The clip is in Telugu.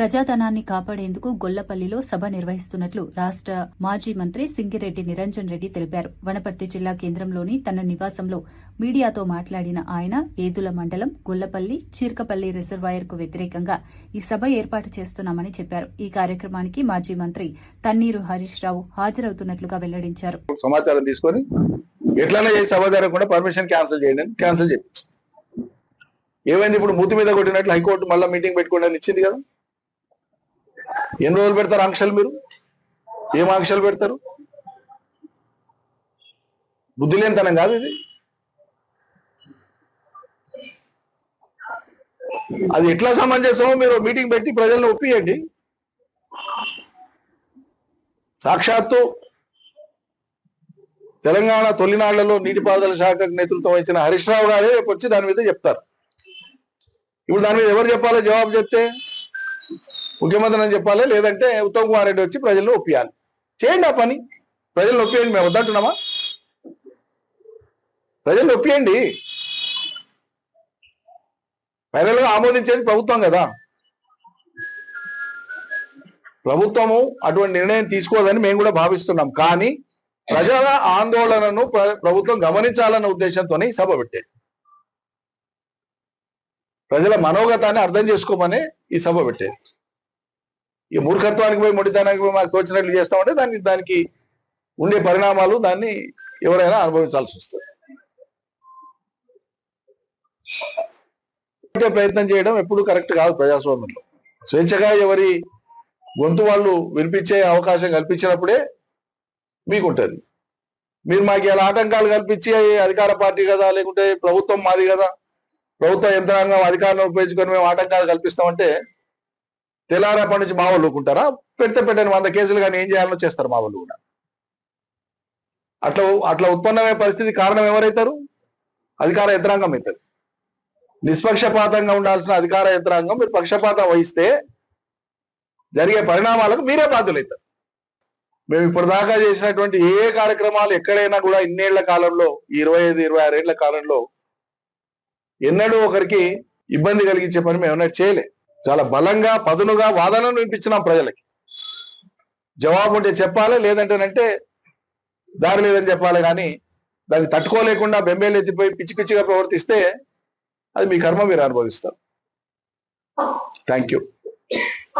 ప్రజాధనాన్ని కాపాడేందుకు గొల్లపల్లిలో సభ నిర్వహిస్తున్నట్లు రాష్ట్ర మాజీ మంత్రి సింగిరెడ్డి నిరంజన్ రెడ్డి తెలిపారు. వనపర్తి జిల్లా కేంద్రంలోని తన నివాసంలో మీడియాతో మాట్లాడిన ఆయన ఏదుల మండలం గొల్లపల్లి చీర్కపల్లి రిజర్వాయర్కు వ్యతిరేకంగా ఈ సభ ఏర్పాటు చేస్తున్నామని చెప్పారు. ఈ కార్యక్రమానికి మాజీ మంత్రి తన్నీరు హరీష్ రావు హాజరవుతున్నట్లుగా వెల్లడించారు. సమాచారం తీసుకొని ఎట్లనే సభ జరగకుండా పర్మిషన్ క్యాన్సిల్ చేయండి, క్యాన్సిల్ చేయించి ఏమైంది? ఇప్పుడు మూతి మీద కొట్టినట్లు హైకోర్టు మళ్ళీ మీటింగ్ పెట్టుకోండి ఇచ్చింది కదా. ఎన్ని రోజులు పెడతారు ఆంక్షలు? మీరు ఏం ఆంక్షలు పెడతారు? బుద్ధి లేనితనం కాదు ఇది. అది ఎట్లా సమంజసమో మీరు మీటింగ్ పెట్టి ప్రజలను ఒప్పియండి. సాక్షాత్తు తెలంగాణ తొలినాళ్లలో నీటిపారుదల శాఖకు నేతృత్వం వహించిన హరీష్ రావు గారే రేపు వచ్చి దాని మీద చెప్తారు. ఇప్పుడు దాని మీద ఎవరు చెప్పాలో జవాబు చెప్తే ముఖ్యమంత్రి అని చెప్పాలి, లేదంటే ఉత్తమ్ కుమార్ రెడ్డి వచ్చి ప్రజలను ఒప్పియాలి. చేయండి ఆ పని, ప్రజలను ఒప్పియండి. మేము వద్దంటున్నామా? ప్రజలను ఒప్పియండి. ఫైనల్ గా ఆమోదించేది ప్రభుత్వం కదా. ప్రభుత్వము అటువంటి నిర్ణయం తీసుకోదని మేము కూడా భావిస్తున్నాం. కానీ ప్రజల ఆందోళనను ప్రభుత్వం గమనించాలన్న ఉద్దేశంతోనే ఈ సభ పెట్టేది. ప్రజల మనోగతాన్ని అర్థం చేసుకోమని ఈ సభ పెట్టేది. ఈ మూర్ఖత్వానికి పోయి మొండితనానికి పోయి మాకు తోచినట్లు చేస్తామంటే దానికి ఉండే పరిణామాలు దాన్ని ఎవరైనా అనుభవించాల్సి వస్తుంది. ప్రయత్నం చేయడం ఎప్పుడు కరెక్ట్ కాదు. ప్రజాస్వామ్యంలో స్వేచ్ఛగా ఎవరి గొంతు వాళ్ళు వినిపించే అవకాశం కల్పించినప్పుడే మీకుంటది. మీరు మాకు ఇలా ఆటంకాలు కల్పించి అధికార పార్టీ కదా, లేకుంటే ప్రభుత్వం మాది కదా, ప్రభుత్వ యంత్రాంగం అధికారాన్ని ఉపయోగించుకొని మేము ఆటంకాలు కల్పిస్తామంటే తెల్లారేపటి నుంచి మా వాళ్ళు ఊరుకుంటారా? పెట్టని 100 కేసులు కానీ ఏం చేయాలో చేస్తారు మా వాళ్ళు కూడా. అట్లా ఉత్పన్నమయ్యే పరిస్థితి కారణం ఎవరైతారు? అధికార యంత్రాంగం అవుతారు. నిష్పక్షపాతంగా ఉండాల్సిన అధికార యంత్రాంగం మీరు పక్షపాతం వహిస్తే జరిగే పరిణామాలకు మీరే బాధ్యులవుతారు. మేము ఇప్పటిదాకా చేసినటువంటి ఏ కార్యక్రమాలు ఎక్కడైనా కూడా ఇన్నేళ్ల కాలంలో, 25-26 ఏళ్ల కాలంలో ఎన్నడూ ఒకరికి ఇబ్బంది కలిగించే పని మేము ఎన్నడూ చేయలే. చాలా బలంగా పదునుగా వాదనను వినిపించినాం ప్రజలకి. జవాబు ఉంటే చెప్పాలి, లేదంటేనంటే దారి లేదని చెప్పాలి. కానీ దాన్ని తట్టుకోలేకుండా బెంబేలు ఎత్తిపోయి పిచ్చి పిచ్చిగా ప్రవర్తిస్తే అది మీ కర్మ, మీరు అనుభవిస్తారు. Thank you.